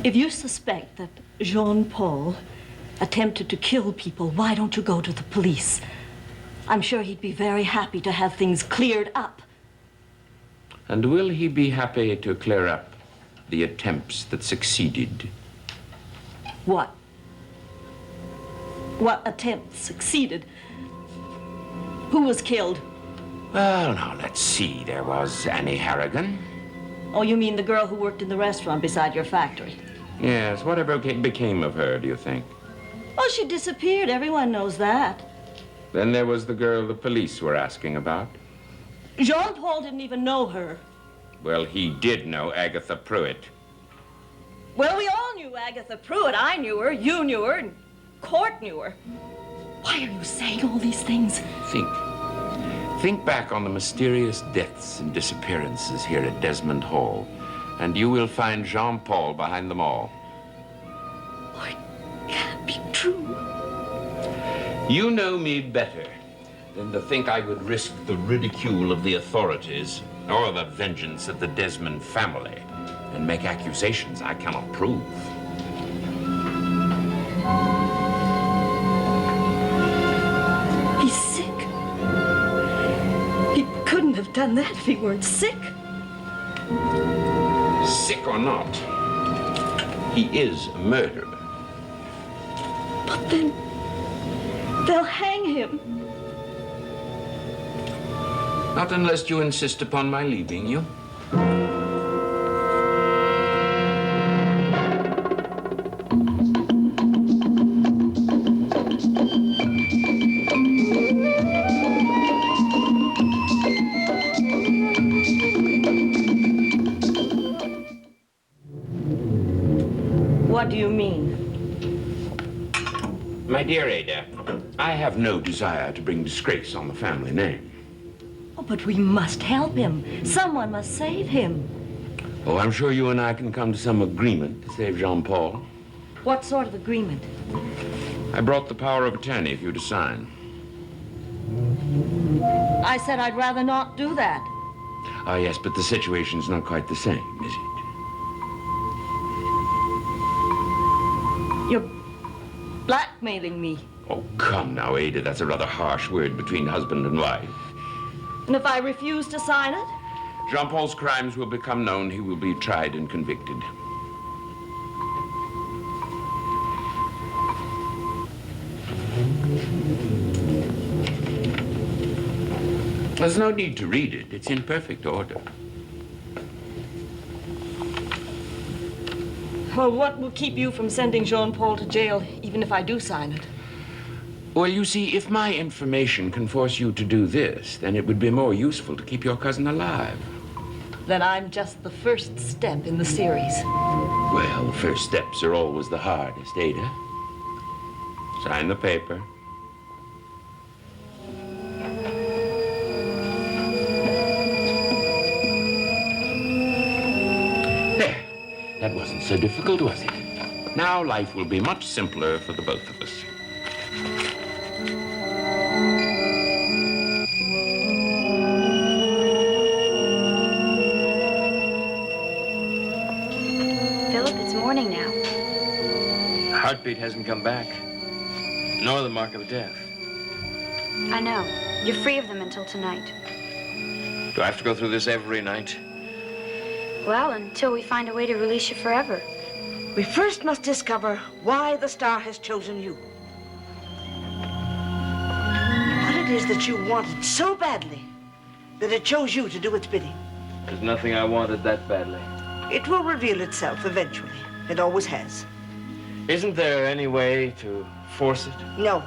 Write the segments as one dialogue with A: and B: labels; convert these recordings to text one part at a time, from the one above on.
A: If you suspect that Jean-Paul attempted to kill people, why don't you go to the police? I'm sure he'd be very happy to have things cleared up.
B: And will he be happy to clear up the attempts that succeeded?
A: What? What attempts succeeded? Who was killed?
B: Well, now, let's see. There was Annie Harrigan.
A: Oh, you mean the girl who worked in the restaurant beside your factory?
B: Yes, whatever became of her, do you think?
A: Oh, she disappeared. Everyone knows that.
B: Then there was the girl the police were asking about.
A: Jean-Paul didn't even know her.
B: Well, he did know Agatha Pruitt.
A: Well, we all knew Agatha Pruitt. I knew her, you knew her, and Court knew her. Why are you saying all these things?
B: Think back on the mysterious deaths and disappearances here at Desmond Hall, and you will find Jean-Paul behind them all.
A: Oh, it can't be true.
B: You know me better than to think I would risk the ridicule of the authorities or the vengeance of the Desmond family and make accusations I cannot prove.
A: He's sick. He couldn't have done that if he weren't sick.
B: Sick or not, he is a murderer.
A: But then they'll hang him.
B: Not unless you insist upon my leaving you.
A: What do you mean?
B: My dear Ada, I have no desire to bring disgrace on the family name.
A: Oh, but we must help him. Someone must save him.
B: Oh, I'm sure you and I can come to some agreement to save Jean-Paul.
A: What sort of agreement?
B: I brought the power of attorney for you to sign.
A: I said I'd rather not do that.
B: Ah, yes, but the situation's not quite the same, is it?
A: You're blackmailing me.
B: Oh, come now, Ada. That's a rather harsh word between husband and wife.
A: And if I refuse to sign it?
B: Jean-Paul's crimes will become known. He will be tried and convicted. There's no need to read it. It's in perfect order.
A: Well, what will keep you from sending Jean-Paul to jail, even if I do sign it?
B: Well, you see, if my information can force you to do this, then it would be more useful to keep your cousin alive.
A: Then I'm just the first step in the series.
B: Well, first steps are always the hardest, Ada. Sign the paper. There. That wasn't so difficult, was it? Now life will be much simpler for the both of us.
C: Morning now.
D: Heartbeat hasn't come back, nor the mark of death.
C: I know. You're free of them until tonight.
D: Do I have to go through this every night?
C: Well, until we find a way to release you forever.
E: We first must discover why the star has chosen you. What it is that you wanted so badly that it chose you to do its bidding.
D: There's nothing I wanted that badly.
E: It will reveal itself eventually. It always has.
D: Isn't there any way to force it?
E: No,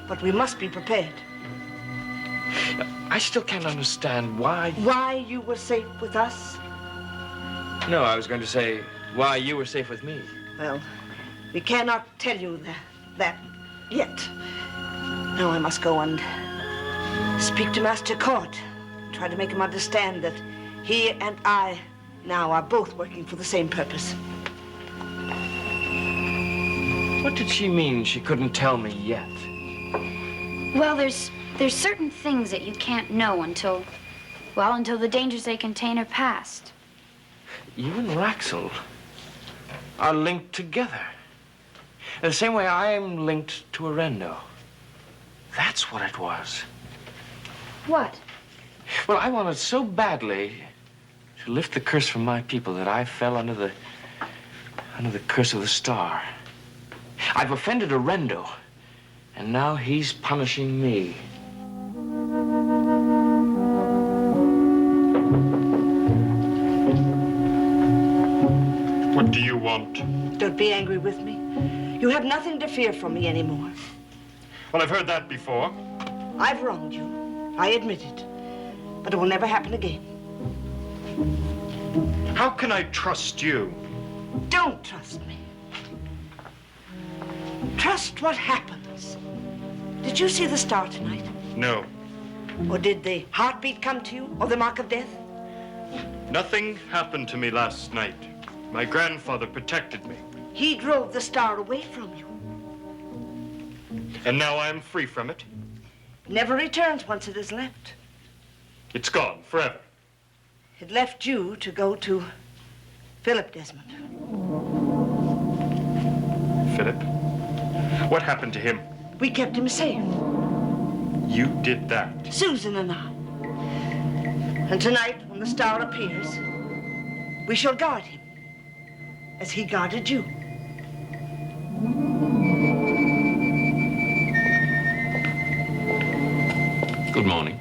E: but we must be prepared.
D: I still can't understand why...
E: Why you were safe with us?
D: No, I was going to say why you were safe with me.
E: Well, we cannot tell you that yet. Now I must go and speak to Master Court. Try to make him understand that he and I now are both working for the same purpose.
D: What did she mean she couldn't tell me yet?
C: Well, there's certain things that you can't know until the dangers they contain are past.
D: You and Rexel? are linked together. In the same way I am linked to Arendo. That's what it was.
C: What?
D: Well, I wanted so badly to lift the curse from my people that I fell under the curse of the star. I've offended Arendo, and now he's punishing me.
F: What do you want?
E: Don't be angry with me. You have nothing to fear from me anymore.
F: Well, I've heard that before.
E: I've wronged you. I admit it. But it will never happen again.
F: How can I trust you?
E: Don't trust me. Trust what happens. Did you see the star tonight?
F: No.
E: Or did the heartbeat come to you? Or the mark of death?
F: Nothing happened to me last night. My grandfather protected me.
E: He drove the star away from you.
F: And now I am free from it.
E: Never returns once it is left.
F: It's gone forever.
E: It left you to go to Philip Desmond.
F: Philip? What happened to him?
E: We kept him safe,
F: You did that.
E: Susan and I. And tonight, when the star appears, we shall guard him as he guarded you.
B: Good morning.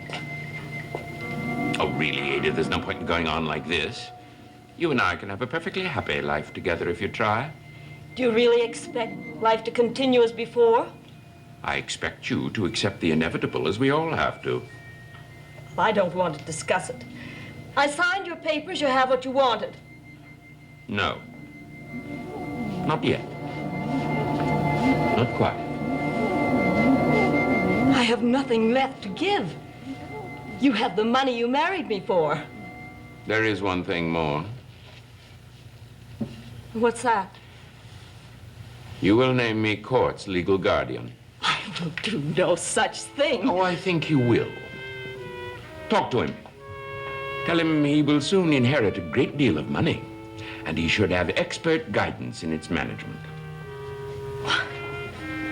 B: Oh, really, Ada, there's no point in going on like this. You and I can have a perfectly happy life together if you try.
A: Do you really expect life to continue as before?
B: I expect you to accept the inevitable, as we all have to.
A: I don't want to discuss it. I signed your papers. You have what you wanted.
B: No. Not yet. Not quite.
A: I have nothing left to give. You have the money you married me for.
B: There is one thing more.
A: What's that?
B: You will name me Court's legal guardian.
A: I will do no such thing.
B: Oh, I think you will. Talk to him. Tell him he will soon inherit a great deal of money, and he should have expert guidance in its management.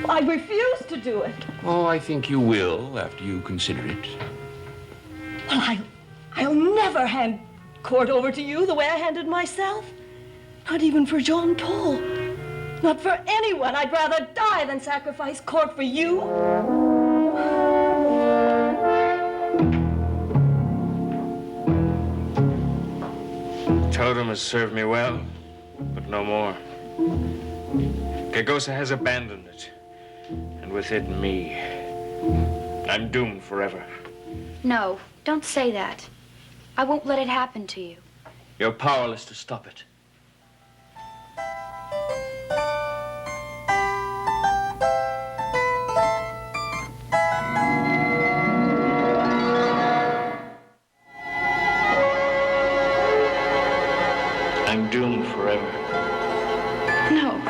A: I refuse to do it.
B: Oh, I think you will after you consider it.
A: Well, I'll never hand Court over to you the way I handed myself. Not even for Jean-Paul. Not for anyone. I'd rather die than sacrifice Court for you.
D: Totem has served me well, but no more. Gagosa has abandoned it, and with it me. I'm doomed forever.
C: No, don't say that. I won't let it happen to you.
D: You're powerless to stop it. I'm doomed forever.
C: No,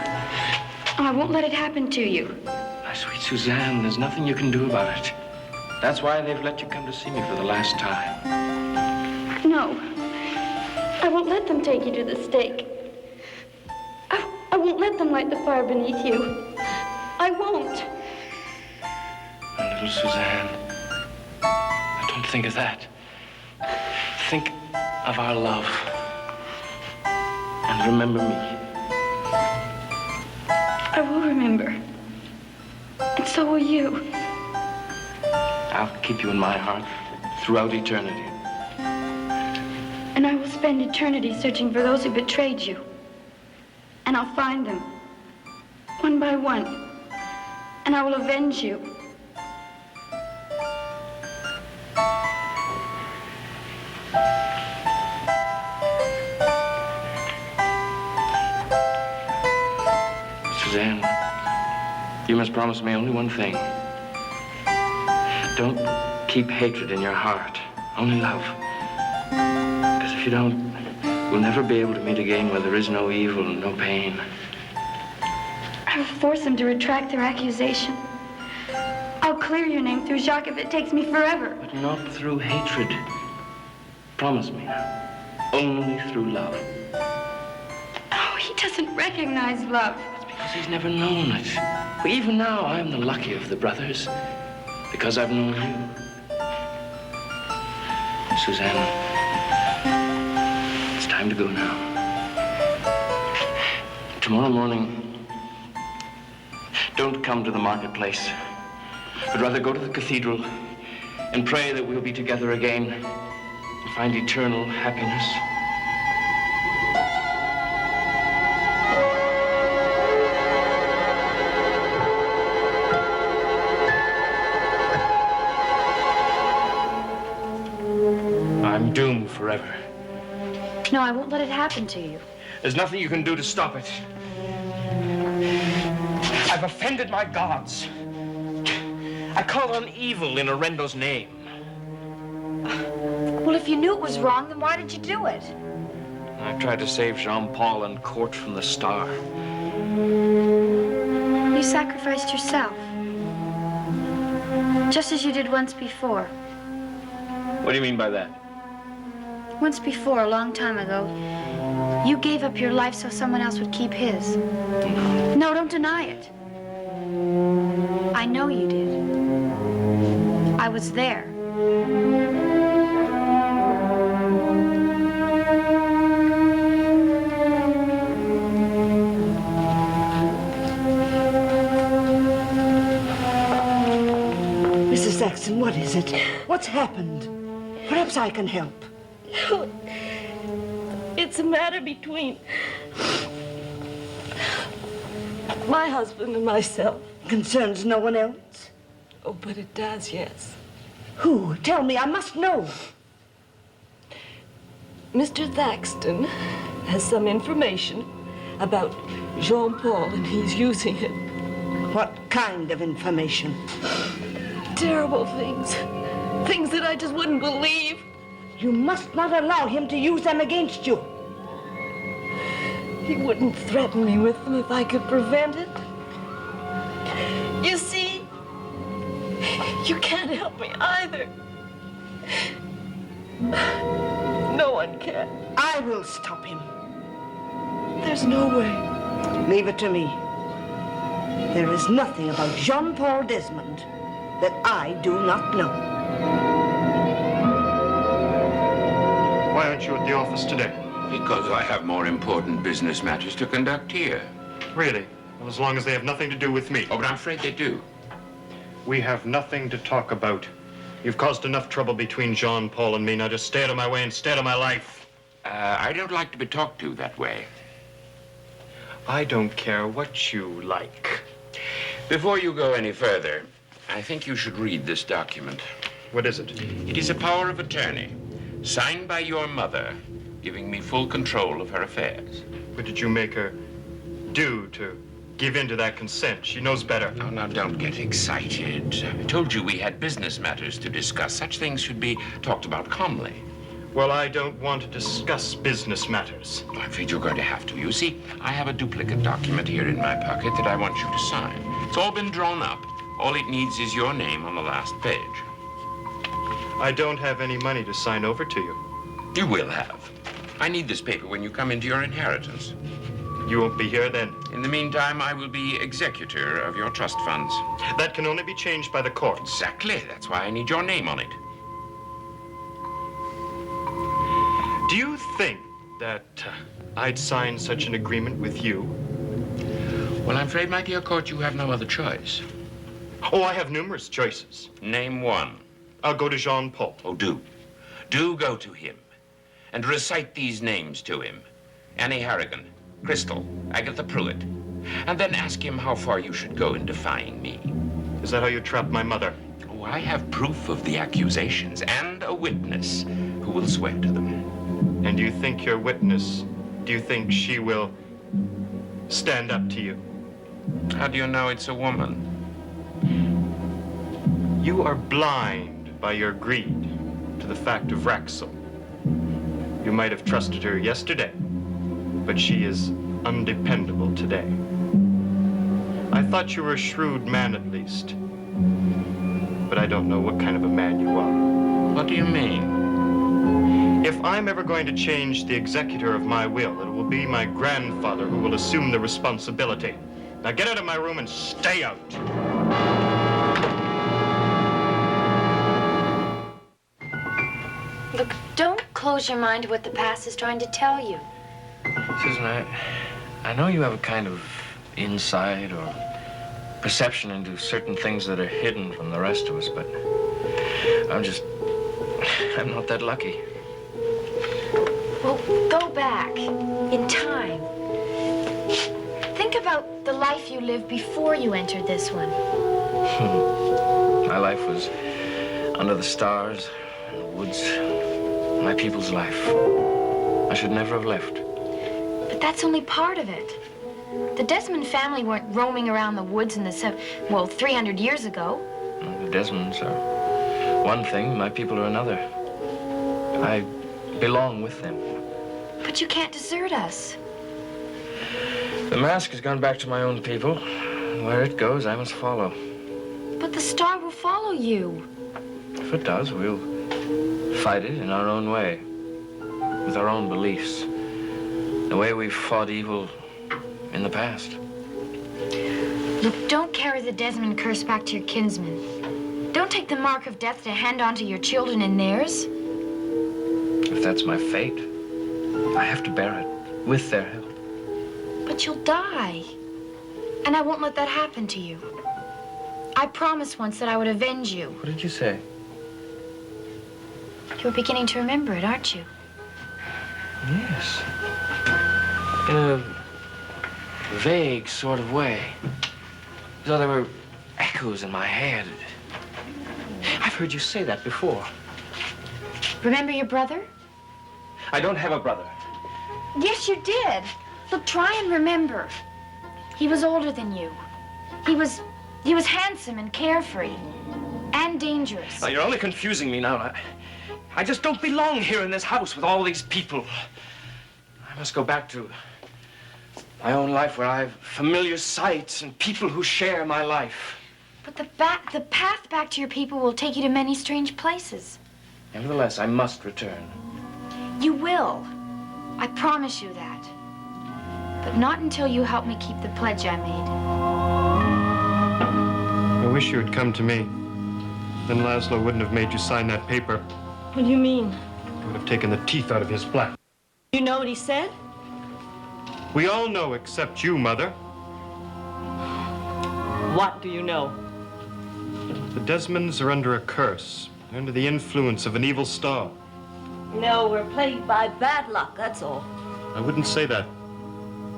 C: I won't let it happen to you.
D: My sweet Suzanne, there's nothing you can do about it. That's why they've let you come to see me for the last time.
C: No, I won't let them take you to the stake. I won't let them light the fire beneath you. I won't.
D: My little Suzanne, don't think of that. Think of our love. And remember me.
C: I will remember. And so will you.
D: I'll keep you in my heart throughout eternity.
C: And I will spend eternity searching for those who betrayed you. And I'll find them, one by one. And I will avenge you.
D: Suzanne, you must promise me only one thing. Don't keep hatred in your heart, only love. Because if you don't, we'll never be able to meet again where there is no evil and no pain.
C: I will force them to retract their accusation. I'll clear your name through Jacques if it takes me forever.
D: But not through hatred. Promise me now. Only through love.
C: Oh, He doesn't recognize love.
D: It's because he's never known it. But even now, I'm the lucky of the brothers. Because I've known you. Suzanne, it's time to go now. Tomorrow morning, don't come to the marketplace, but rather go to the cathedral and pray that we'll be together again and find eternal happiness. I'm doomed forever.
C: No, I won't let it happen to you.
D: There's nothing you can do to stop it. I've offended my gods. I call on evil in Orendo's name.
C: Well, if you knew it was wrong, then why did you do it?
D: I've tried to save Jean-Paul and Court from the star.
C: You sacrificed yourself. Just as you did once before.
D: What do you mean by that?
C: Once before, a long time ago, you gave up your life so someone else would keep his. No, don't deny it. I know you did. I was there.
E: Mrs. Saxon, what is it? What's happened? Perhaps I can help.
A: It's a matter between my husband and myself.
E: Concerns no one else?
A: Oh, but it does, yes.
E: Who? Tell me, I must know.
A: Mr. Thaxton has some information about Jean-Paul, and he's using it.
E: What kind of information?
A: Terrible things. Things that I just wouldn't believe.
E: You must not allow him to use them against you.
A: He wouldn't threaten me with them if I could prevent it. You see, you can't help me either. No one can.
E: I will stop him.
A: There's no way.
E: Leave it to me. There is nothing about Jean-Paul Desmond that I do not know.
F: Why aren't you at the office today?
B: Because I have more important business matters to conduct here.
F: Really? Well, as long as they have nothing to do with me.
B: Oh, but I'm afraid they do.
F: We have nothing to talk about. You've caused enough trouble between Jean-Paul and me. Now just stay out of my way and stay out of my life.
B: I don't like to be talked to that way.
F: I don't care what you like.
B: Before you go any further, I think you should read this document.
F: What is it?
B: It is a power of attorney, signed by your mother, giving me full control of her affairs.
F: What did you make her do to give in to that consent? She knows better.
B: Oh, now, don't get excited. I told you we had business matters to discuss. Such things should be talked about calmly.
F: Well, I don't want to discuss business matters.
B: I'm afraid you're going to have to. You see, I have a duplicate document here in my pocket that I want you to sign. It's all been drawn up. All it needs is your name on the last page.
F: I don't have any money to sign over to you.
B: You will have. I need this paper when you come into your inheritance.
F: You won't be here then.
B: In the meantime, I will be executor of your trust funds.
F: That can only be changed by the courts.
B: Exactly. That's why I need your name on it.
F: Do you think that I'd sign such an agreement with you?
B: Well, I'm afraid, my dear court, you have no other choice.
F: Oh, I have numerous choices.
B: Name one.
F: I'll go to Jean-Paul.
B: Oh, do. Do go to him and recite these names to him. Annie Harrigan, Crystal, Agatha Pruitt. And then ask him how far you should go in defying me.
F: Is that how you trapped my mother?
B: Oh, I have proof of the accusations and a witness who will swear to them.
F: And do you think your witness, do you think she will stand up to you?
B: How do you know it's a woman?
F: You are blind by your greed to the fact of Rexel. You might have trusted her yesterday, but she is undependable today. I thought you were a shrewd man at least, but I don't know what kind of a man you are.
B: What do you mean?
F: If I'm ever going to change the executor of my will, it will be my grandfather who will assume the responsibility. Now get out of my room and stay out.
C: Look, don't close your mind to what the past is trying to tell you.
D: Susan, I know you have a kind of insight or perception into certain things that are hidden from the rest of us, but I'm not that lucky.
C: Well, go back in time. Think about the life you lived before you entered this one.
D: My life was under the stars, in the woods, my people's life. I should never have left.
C: But that's only part of it. The Desmond family weren't roaming around the woods in the 300 years ago.
D: The Desmonds are one thing, my people are another. I belong with them.
C: But you can't desert us.
D: The mask has gone back to my own people. Where it goes, I must follow.
C: But the star will follow you.
D: If it does, we'll fight it in our own way, with our own beliefs, the way we've fought evil in the past.
C: Look, don't carry the Desmond curse back to your kinsmen. Don't take the mark of death to hand on to your children and theirs.
D: If that's my fate, I have to bear it with their help.
C: But you'll die. And I won't let that happen to you. I promised once that I would avenge you.
D: What did you say?
C: You're beginning to remember it, aren't you?
D: Yes. In a vague sort of way. As though there were echoes in my head. I've heard you say that before.
C: Remember your brother?
D: I don't have a brother.
C: Yes, you did. Look, try and remember. He was older than you. He was handsome and carefree. And dangerous.
D: Now, you're only confusing me now. I just don't belong here in this house with all these people. I must go back to my own life where I have familiar sights and people who share my life.
C: But the path back to your people will take you to many strange places.
D: Nevertheless, I must return.
C: You will. I promise you that. But not until you help me keep the pledge I made.
F: I wish you had come to me. Then Laszlo wouldn't have made you sign that paper.
A: What do you mean?
F: It would have taken the teeth out of his black.
A: You know what he said?
F: We all know except you, Mother.
A: What do you know?
F: The Desmonds are under a curse. They're under the influence of an evil star.
A: No, we're plagued by bad luck, that's all.
F: I wouldn't say that.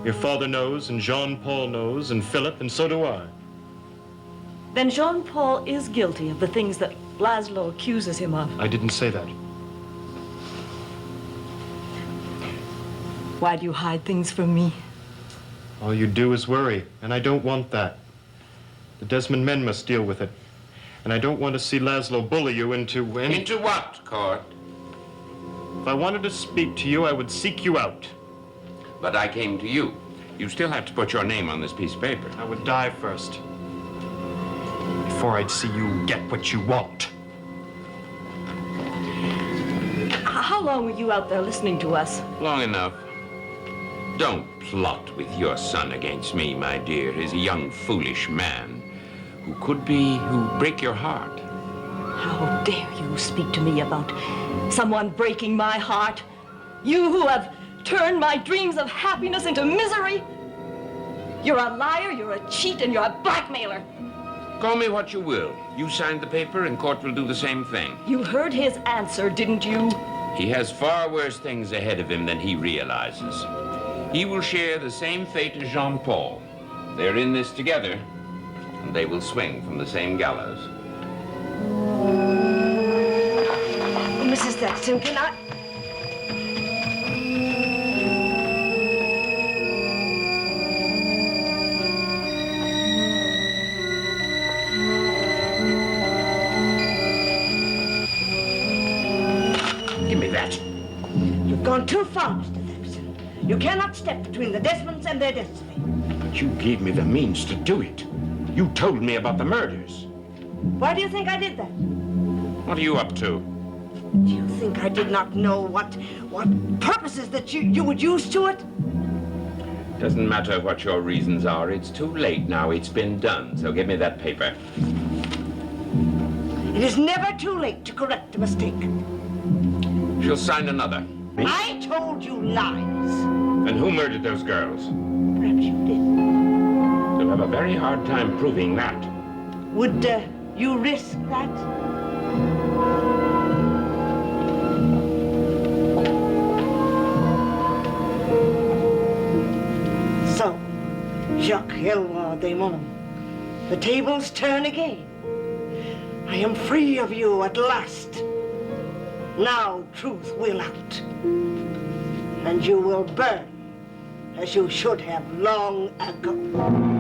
F: Your father knows, and Jean-Paul knows, and Philip, and so do I.
A: Then Jean-Paul is guilty of the things that Laszlo accuses him of.
F: I didn't say that.
A: Why do you hide things from me?
F: All you do is worry, and I don't want that. The Desmond men must deal with it. And I don't want to see Laszlo bully you into any...
B: Into what, Court?
F: If I wanted to speak to you, I would seek you out.
B: But I came to you. You still have to put your name on this piece of paper.
F: I would die first. Before I'd see you get what you want.
A: How long were you out there listening to us?
B: Long enough. Don't plot with your son against me, my dear. He's a young, foolish man who break your heart.
A: How dare you speak to me about someone breaking my heart? You who have turned my dreams of happiness into misery? You're a liar, you're a cheat, and you're a blackmailer.
B: Call me what you will. You signed the paper, and Court will do the same thing.
A: You heard his answer, didn't you?
B: He has far worse things ahead of him than he realizes. He will share the same fate as Jean-Paul. They're in this together, and they will swing from the same gallows.
E: Mrs. Thaxton, can I...
B: Give me that.
E: You've gone too far, Mr. Thaxton. You cannot step between the Desmonds and their destiny.
B: But you gave me the means to do it. You told me about the murders.
E: Why do you think I did that?
B: What are you up to?
E: Do you think I did not know what purposes that you would use to it?
B: Doesn't matter what your reasons are. It's too late now. It's been done. So give me that paper.
E: It is never too late to correct a mistake.
B: She'll sign another.
E: I told you lies.
B: And who murdered those girls?
E: Perhaps you did.
B: You'll have a very hard time proving that.
E: Would you risk that? So, Jacques Elroy Desmond, the tables turn again. I am free of you at last. Now truth will out. And you will burn as you should have long ago.